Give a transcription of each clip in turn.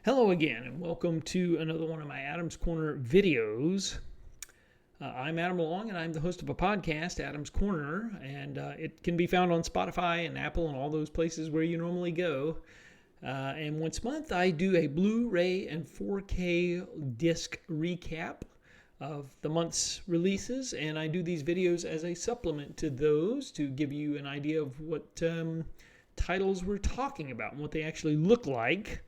Hello again, and welcome to another one of my Adam's Corner videos. I'm Adam Long, and I'm the host of a podcast, Adam's Corner, and it can be found on Spotify and Apple and all those places where you normally go. And once a month, I do a Blu-ray and 4K disc recap of the month's releases, and I do these videos as a supplement to those to give you an idea of what titles we're talking about and what they actually look like.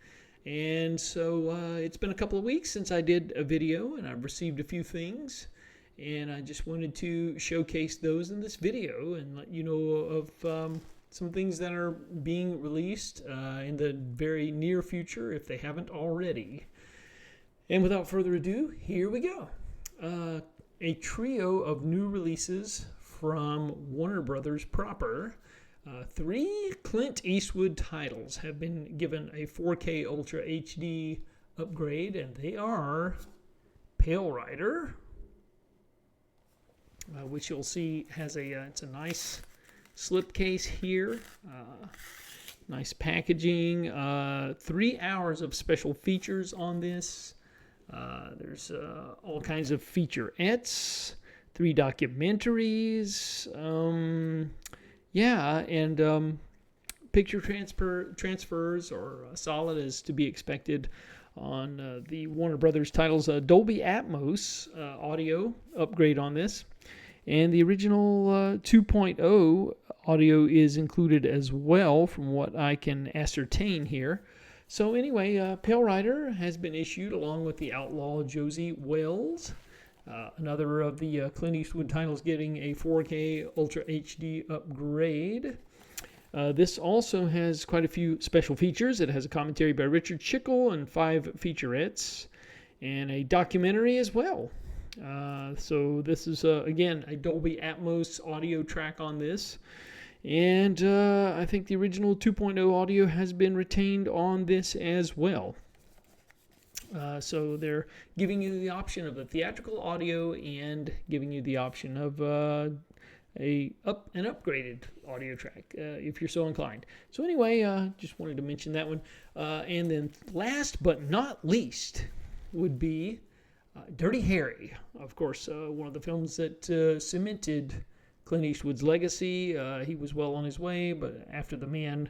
And so it's been a couple of weeks since I did a video, and I've received a few things, and I just wanted to showcase those in this video and let you know of some things that are being released in the very near future if they haven't already. And without further ado, here we go. A trio of new releases from Warner Brothers proper. 3 Clint Eastwood titles have been given a 4K Ultra HD upgrade, and they are Pale Rider, which you'll see has it's a nice slipcase here, nice packaging, 3 hours of special features on this. There's all kinds of featurettes, 3 documentaries, and picture transfers are solid as to be expected on the Warner Brothers titles. Dolby Atmos audio upgrade on this. And the original 2.0 audio is included as well from what I can ascertain here. So anyway, Pale Rider has been issued along with the Outlaw Josie Wells. Another of the Clint Eastwood titles getting a 4K Ultra HD upgrade. This also has quite a few special features. It has a commentary by Richard Schickel and 5 featurettes and a documentary as well. So this is, again, a Dolby Atmos audio track on this. And I think the original 2.0 audio has been retained on this as well. So they're giving you the option of the theatrical audio and giving you the option of an upgraded audio track if you're so inclined. So anyway, just wanted to mention that one. And then last but not least would be Dirty Harry. Of course, one of the films that cemented Clint Eastwood's legacy. He was well on his way, but after the Man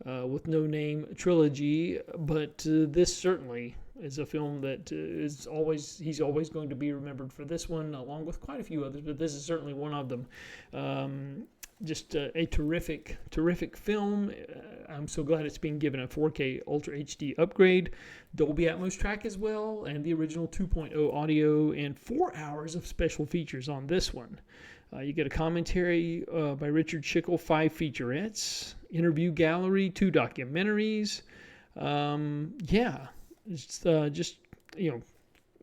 with No Name trilogy. But this certainly is a film that he's always going to be remembered for this one, along with quite a few others, but this is certainly one of them. Just a terrific film. I'm so glad it's being given a 4K Ultra HD upgrade, Dolby Atmos track as well, and the original 2.0 audio, and 4 hours of special features on this one. You get a commentary by Richard Schickel, 5 featurettes, interview gallery, 2 documentaries. It's just,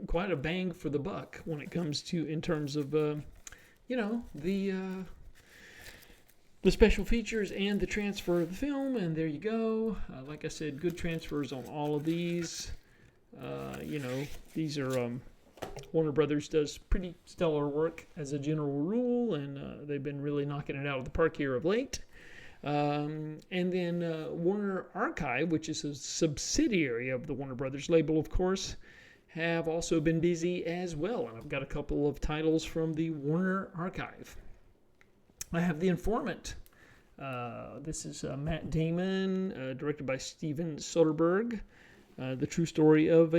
quite a bang for the buck when it comes to, in terms of, the special features and the transfer of the film. And there you go. Like I said, good transfers on all of these. These are, Warner Brothers does pretty stellar work as a general rule, and they've been really knocking it out of the park here of late. And then Warner Archive, which is a subsidiary of the Warner Brothers label, of course, have also been busy as well. And I've got a couple of titles from the Warner Archive. I have The Informant. This is Matt Damon, directed by Steven Soderbergh. The true story of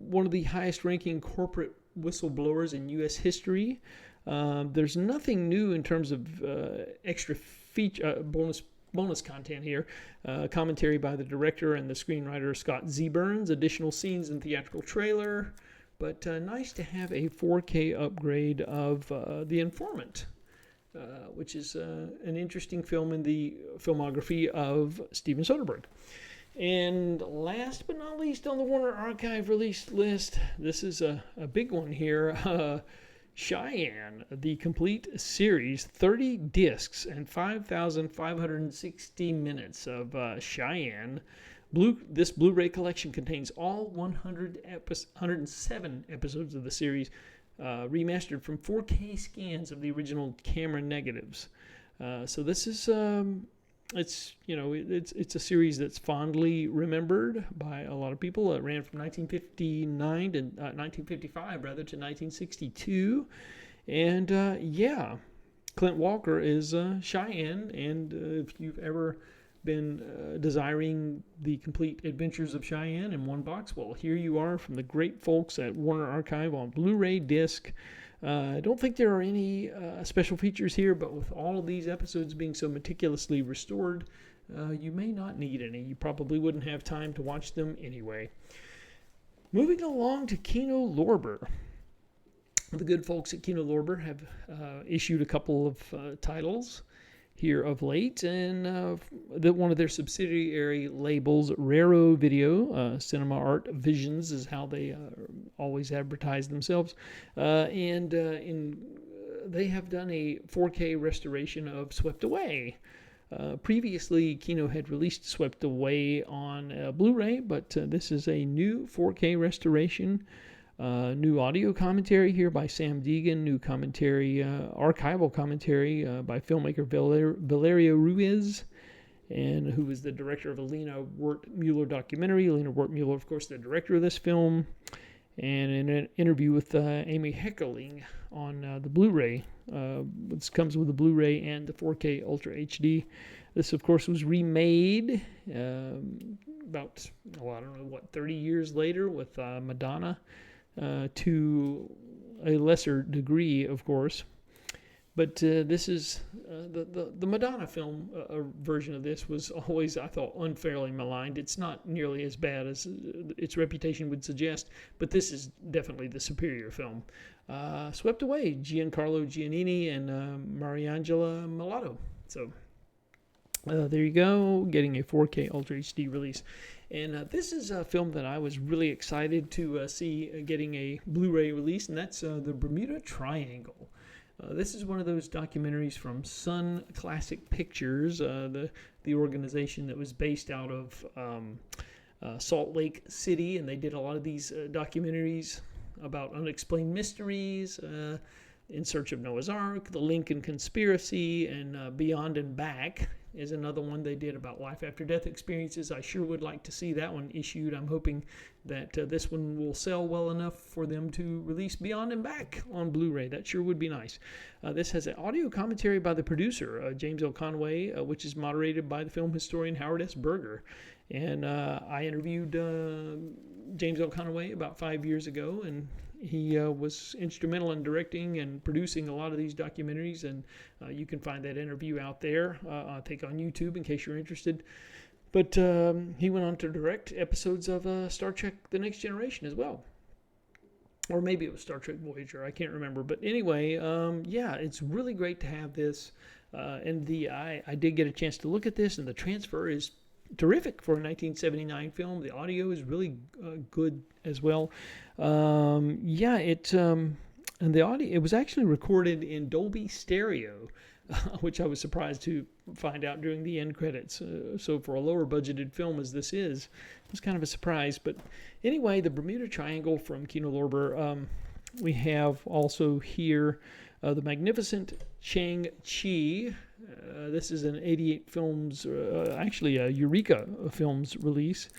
one of the highest-ranking corporate whistleblowers in U.S. history. There's nothing new in terms of extra feature, bonus content here. Commentary by the director and the screenwriter Scott Z. Burns. Additional scenes in theatrical trailer. But nice to have a 4K upgrade of The Informant, which is an interesting film in the filmography of Steven Soderbergh. And last but not least on the Warner Archive release list, this is a big one here. Cheyenne, the complete series, 30 discs and 5,560 minutes of Cheyenne. This Blu-ray collection contains all 107 episodes of the series, remastered from 4K scans of the original camera negatives. So this is it's it's a series that's fondly remembered by a lot of people. It ran from 1959 to 1955 rather to 1962, and Clint Walker is Cheyenne, and if you've ever been desiring the complete adventures of Cheyenne in one box, well, here you are from the great folks at Warner Archive on Blu-ray disc. I don't think there are any special features here, but with all of these episodes being so meticulously restored, you may not need any. You probably wouldn't have time to watch them anyway. Moving along to Kino Lorber. The good folks at Kino Lorber have issued a couple of titles here of late, and one of their subsidiary labels, Raro Video, Cinema Art Visions is how they always advertise themselves, and they have done a 4K restoration of Swept Away. Previously, Kino had released Swept Away on Blu-ray, but this is a new 4K restoration. New audio commentary here by Sam Deegan. New commentary, archival commentary by filmmaker Valerio Ruiz, and who was the director of the Lena Wertmuller documentary. Lena Wertmuller, of course, the director of this film. And in an interview with Amy Heckerling on the Blu-ray, this comes with the Blu-ray and the 4K Ultra HD. This, of course, was remade about, 30 years later with Madonna. To a lesser degree, of course, but this is the Madonna film version of this was always, I thought, unfairly maligned. It's not nearly as bad as its reputation would suggest, but this is definitely the superior film. Swept Away, Giancarlo Giannini and Mariangela Malato. So there you go, getting a 4K Ultra HD release. And this is a film that I was really excited to see getting a Blu-ray release, and that's the Bermuda Triangle. This is one of those documentaries from Sun Classic Pictures, the organization that was based out of Salt Lake City, and they did a lot of these documentaries about unexplained mysteries, In Search of Noah's Ark, The Lincoln Conspiracy, and Beyond and Back is another one they did about life after death experiences. I sure would like to see that one issued. I'm hoping that this one will sell well enough for them to release Beyond and Back on Blu-ray. That sure would be nice. This has an audio commentary by the producer, James L. Conway, which is moderated by the film historian Howard S. Berger. And I interviewed James L. Conway about 5 years ago, and he was instrumental in directing and producing a lot of these documentaries, and you can find that interview out there, I think on YouTube in case you're interested. But he went on to direct episodes of Star Trek The Next Generation as well. Or maybe it was Star Trek Voyager, I can't remember. But anyway, it's really great to have this. And I did get a chance to look at this, and the transfer is terrific for a 1979 film. The audio is really good as well. And the audio, it was actually recorded in Dolby Stereo, which I was surprised to find out during the end credits. So for a lower budgeted film as this is, it was kind of a surprise. But anyway, the Bermuda Triangle from Kino Lorber. We have also here the magnificent Shang-Chi. This is an 88 Films, actually a Eureka Films release.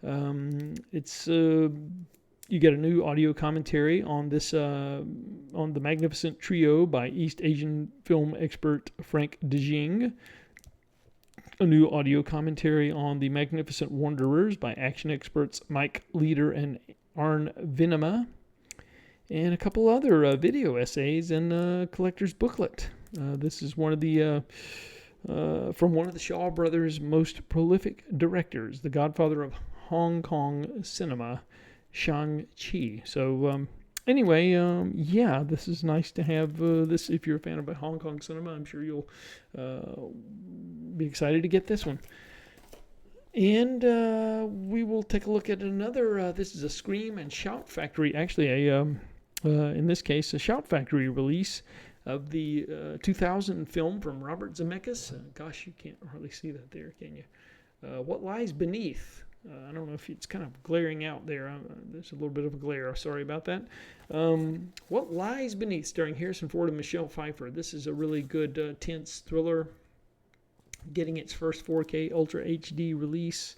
It's you get a new audio commentary on this on the Magnificent Trio by East Asian film expert Frank DeJing. A new audio commentary on the Magnificent Wanderers by action experts Mike Leader and Arn Vinema. And a couple other video essays and a collector's booklet. This is one of the from one of the Shaw Brothers' most prolific directors, the godfather of Hong Kong cinema, Shang-Chi. So anyway, this is nice to have this. If you're a fan of Hong Kong cinema, I'm sure you'll be excited to get this one. And we will take a look at another. This is a Scream and Shout Factory. Actually, in this case, a Shout Factory release of the 2000 film from Robert Zemeckis. Gosh, you can't hardly see that there, can you? What Lies Beneath. I don't know if it's kind of glaring out there. There's a little bit of a glare. Sorry about that. What Lies Beneath, starring Harrison Ford and Michelle Pfeiffer. This is a really good, tense thriller getting its first 4K Ultra HD release.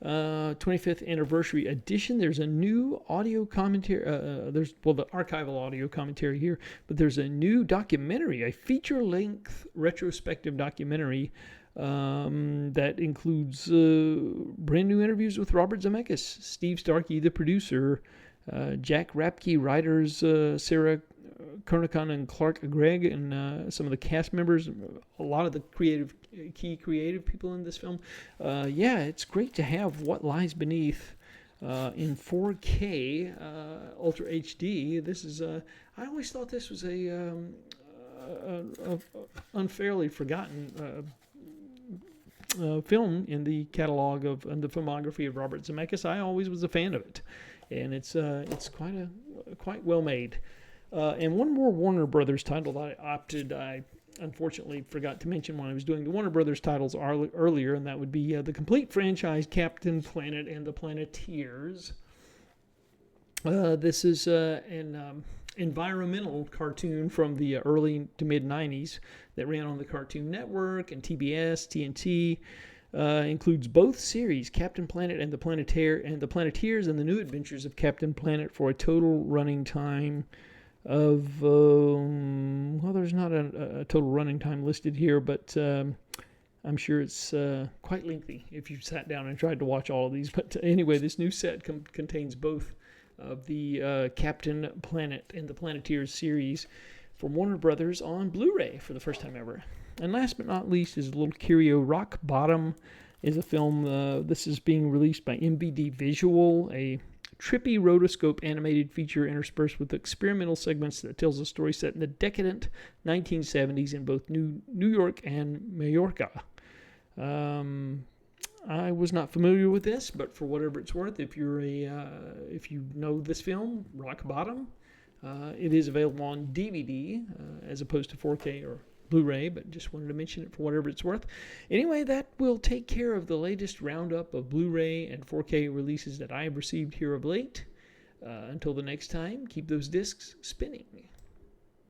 25th anniversary edition. There's a new audio commentary. There's the archival audio commentary here, but there's a new documentary, a feature-length retrospective documentary that includes brand new interviews with Robert Zemeckis, Steve Starkey, the producer, Jack Rapke, writers Sarah Kernigan and Clark Gregg, and some of the cast members, a lot of the key creative people in this film. It's great to have What Lies Beneath in 4K Ultra HD. This is I always thought this was a unfairly forgotten film in the catalog of and the filmography of Robert Zemeckis. I always was a fan of it, and it's quite well made. And one more Warner Brothers title that I unfortunately forgot to mention when I was doing the Warner Brothers titles earlier, and that would be the complete franchise Captain Planet and the Planeteers. This is an environmental cartoon from the early to mid 90s that ran on the Cartoon Network and TBS, TNT. Includes both series, Captain Planet and the Planeteers, and the New Adventures of Captain Planet, for a total running time of there's not a total running time listed here, but I'm sure it's quite lengthy if you sat down and tried to watch all of these. But anyway, this new set contains both of the Captain Planet and the Planeteers series from Warner Brothers on Blu-ray for the first time ever. And last but not least is a little curio. Rock Bottom is a film. This is being released by MVD Visual, a trippy rotoscope animated feature interspersed with experimental segments that tells a story set in the decadent 1970s in both New York and Mallorca. I was not familiar with this, but for whatever it's worth, if you know this film, Rock Bottom, it is available on DVD as opposed to 4K or Blu-ray, but just wanted to mention it for whatever it's worth. Anyway, that will take care of the latest roundup of Blu-ray and 4K releases that I have received here of late. Until the next time, keep those discs spinning.